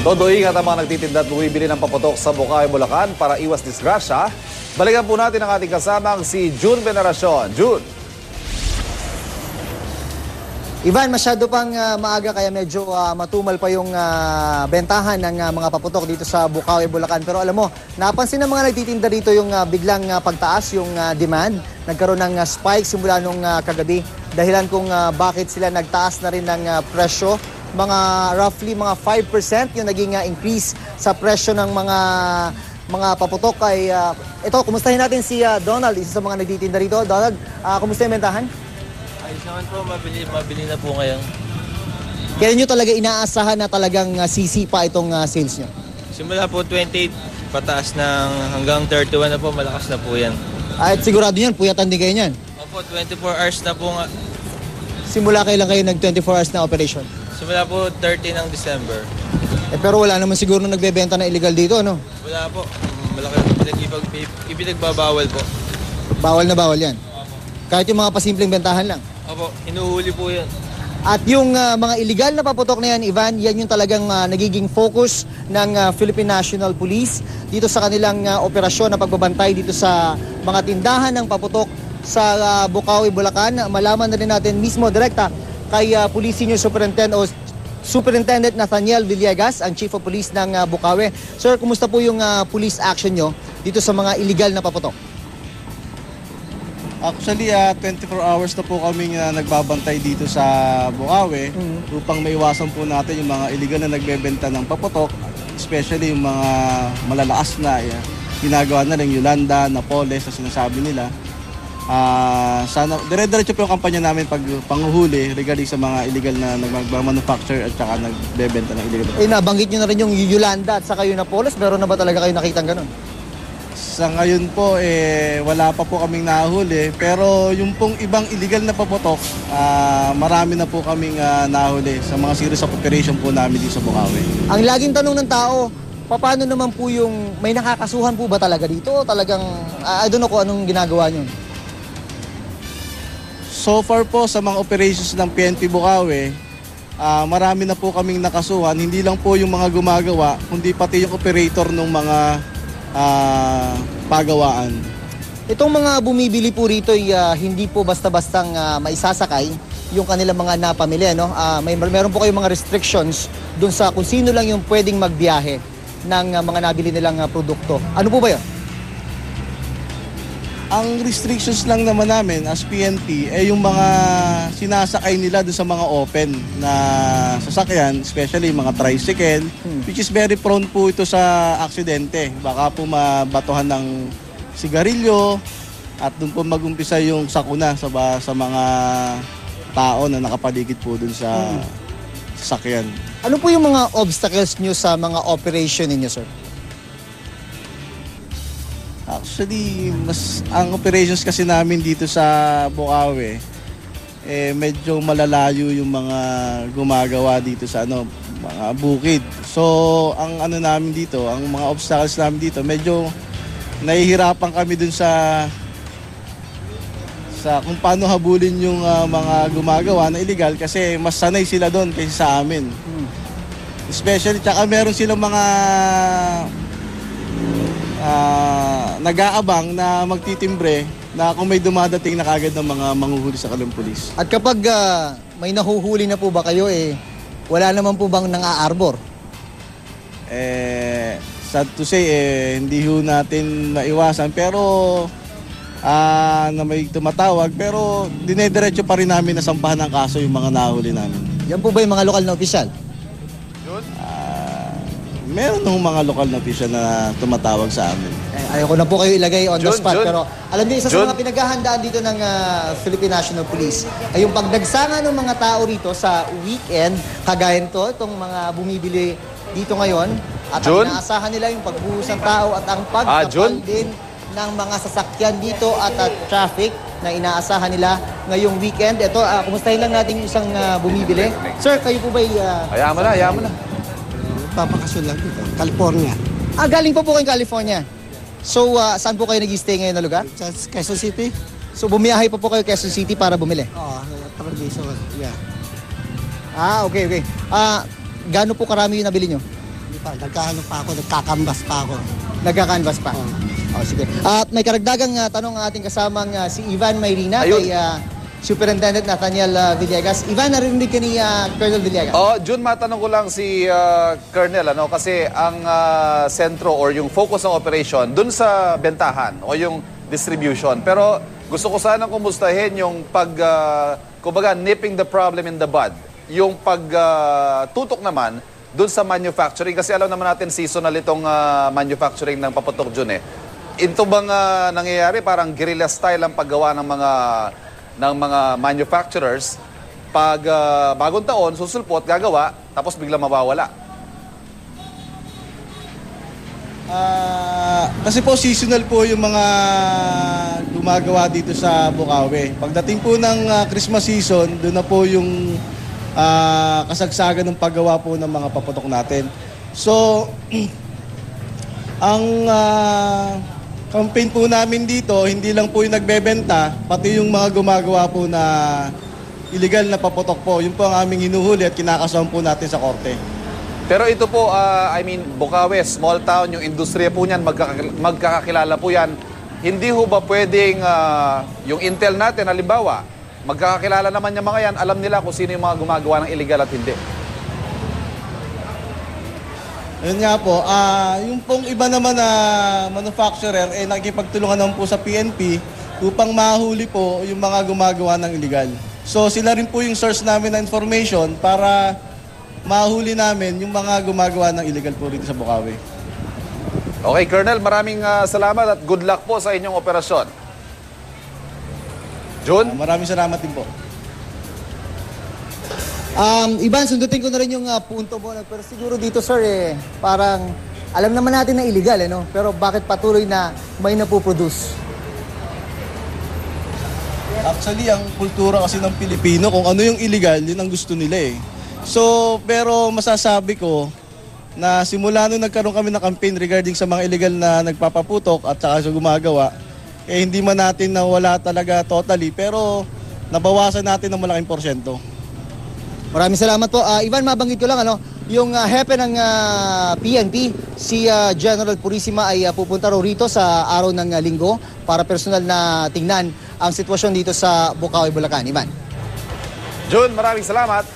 Todo ingat ang mga nagtitinda at bumibili ng paputok sa Bukawi, Bulacan para iwas disgrasya. Balikan po natin ang ating kasamang si June Veneracion. June. Ivan, masyado pang maaga kaya medyo matumal pa yung bentahan ng mga paputok dito sa Bukawi, Bulacan. Pero alam mo, napansin ng mga nagtitinda dito yung biglang pagtaas, yung demand. Nagkaroon ng spike simula nung kagabi. Dahilan kung bakit sila nagtaas na rin ng presyo. Roughly mga 5% yung naging increase sa presyo ng mga paputok. Ito, kumustahin natin si Donald, isa sa mga nagtitinda rito. Donald, kumusta yung bentahan? Ayos naman po, mabili na po ngayon. Kaya nyo talaga inaasahan na talagang sisipa itong sales nyo? Simula po 28 pataas ng hanggang 31 na po, malakas na po yan. At sigurado yan, puyatan din kayo niyan. Opo, 24 hours na po nga. Simula kailan kayo nag 24 hours na operation? Simula po 30 ng December. Pero wala naman siguro nagbebenta na illegal dito, no? Wala po. Malaki ipinagbabawal po. Bawal na bawal yan. Kahit yung mga pasimpleng bentahan lang. Opo, hinuhuli po yan. At yung mga illegal na paputok na yan, Ivan, yan yung talagang nagiging focus ng Philippine National Police dito sa kanilang operasyon na pagbabantay dito sa mga tindahan ng paputok sa Bukawi, Bulacan. Malaman na rin natin mismo direkta kay Police Senior Superintendent Nathaniel Villegas, ang Chief of Police ng Bukawi. Sir, kumusta po yung police action nyo dito sa mga illegal na paputok? Actually, 24 hours na po kami nagbabantay dito sa Bukawi upang maiwasan po natin yung mga illegal na nagbebenta ng paputok, especially yung mga malalakas na ginagawa na rin Yolanda, Napoles na sinasabi nila. Sana dire-diretso po yung kampanya namin pag panghuhuli regarding sa mga illegal na nagmamanufacture at saka nagbebenta ng illegal. Nabanggit nyo na rin yung Yolanda at saka yung Napoles. Meron na ba talaga kayo nakitang ganun? Sa ngayon po, wala pa po kaming nahuli. Pero yung pong ibang illegal na paputok, marami na po kaming nahuli sa mga series of operation po namin dito sa Bukawi. Ang laging tanong ng tao, paano naman po yung may nakakasuhan po ba talaga dito? O talagang, I don't know kung anong ginagawa nyo. So far po sa mga operations ng PNP Bukawi, marami na po kaming nakasuhan. Hindi lang po yung mga gumagawa, kundi pati yung operator ng mga pagawaan. Itong mga bumibili po rito ay hindi po basta-bastang maisasakay yung kanilang mga napamili, no? Meron po kayong mga restrictions dun sa kung sino lang yung pwedeng magbiyahe ng mga nabili nilang produkto. Ano po ba yun? Ang restrictions lang naman namin as PNP yung mga sinasakay nila doon sa mga open na sasakyan, especially mga tricycle, which is very prone po ito sa aksidente. Baka po mabatuhan ng sigarilyo at doon po mag-umpisa yung sakuna sa mga tao na nakapaligid po doon sa sasakyan. Ano po yung mga obstacles nyo sa mga operation ninyo, sir? Actually, ang operations kasi namin dito sa Bukawi, medyo malalayo yung mga gumagawa dito sa mga bukid. So, ang namin dito, ang mga obstacles namin dito, medyo nahihirapan kami dun sa kung paano habulin yung mga gumagawa na illegal kasi mas sanay sila doon kaysa sa amin. Especially, tsaka meron silang mga nag-aabang na magtitimbre na kung may dumadating na kagad ng mga manghuhuli sa Kalimpulis. At kapag may nahuhuli na po ba kayo, wala naman po bang nang-aarbor? Sad to say, hindi ho natin maiwasan pero na may tumatawag pero dinediretso pa rin namin na sampahan ng kaso yung mga nahuli namin. Yan po ba yung mga lokal na opisyal? Meron ng mga lokal na opisyal na tumatawag sa amin. Ayoko na po kayo ilagay on the spot. Jun. Pero alam niyo, isa sa mga pinaghahandaan dito ng Philippine National Police ay yung pagdagsanga ng mga tao rito sa weekend, kagaya nito, itong mga bumibili dito ngayon. At ang inaasahan nila yung pagbuhos ng tao at ang pagkapal din ng mga sasakyan dito at traffic na inaasahan nila ngayong weekend. Ito, kumustahin lang natin yung isang bumibili. Sir, kayo po ba'y... Ayaw mo na. Papakasyon lang dito, California. Galing po kayong California. So, saan po kayo nag-stay ngayon na lugar? Sa Quezon City? So, bumiyahe pa po kayo Quezon City para bumili? Oo, Paradiso, yeah. Okay. Gaano po karami yung nabili nyo? Hindi pa, nagkaano pa ako, nagkakambas pa ako. Nagka-canvas pa. Oo. Oh, sige. At may karagdagang tanong ang ating kasamang si Ivan Mayrina Ayun. kay Superintendent Nathaniel Villegas. Ivan, narinig ka ni Colonel Villegas? Jun, matanong ko lang si Colonel, kasi ang sentro or yung focus ng operation dun sa bentahan o yung distribution. Pero gusto ko sanang kumustahin yung kumbaga, nipping the problem in the bud. Yung tutok naman dun sa manufacturing. Kasi alam naman natin seasonal itong manufacturing ng paputok, Jun eh. Ito bang nangyayari parang guerrilla style ang paggawa ng mga manufacturers? Pag bagong taon, susulpot, gagawa, tapos biglang mawawala. Kasi po seasonal po yung mga gumagawa dito sa Bukawi. Pagdating po ng Christmas season, doon na po yung kasagsagan ng paggawa po ng mga paputok natin. So, ang campaign po namin dito, hindi lang po yung nagbebenta, pati yung mga gumagawa po na illegal na paputok po. Yun po ang aming hinuhuli at kinakasama po natin sa korte. Pero ito po, Bukawi, small town, yung industriya po niyan, magkakakilala po yan. Hindi ho ba pwedeng yung intel natin, halimbawa, magkakakilala naman yung mga yan, alam nila kung sino yung mga gumagawa ng illegal at hindi? Ayun nga po, yung pong iba naman na manufacturer, nakikipagtulungan naman po sa PNP upang mahuli po yung mga gumagawa ng illegal. So sila rin po yung source namin na information para mahuli namin yung mga gumagawa ng illegal po rito sa Bukawi. Okay, Colonel, maraming salamat at good luck po sa inyong operasyon. Jun? Maraming salamat din po. Ivan, sundutin ko na rin yung punto mo. Pero siguro dito, sir, parang alam naman natin na illegal, no? Pero bakit patuloy na may napuproduce? Actually, ang kultura kasi ng Pilipino, kung ano yung illegal, yun ang gusto nila eh. So, pero masasabi ko na simula nung nagkaroon kami ng campaign regarding sa mga illegal na nagpapaputok at saka sa gumagawa, hindi man natin nawala talaga totally, pero nabawasan natin ng malaking porsyento. Maraming salamat po. Ivan, mabanggit ko lang, yung hepe ng PNP, si General Purisima ay pupunta rito sa araw ng linggo para personal na tingnan ang sitwasyon dito sa Bukawi, Bulacan. Ivan. Jun, maraming salamat.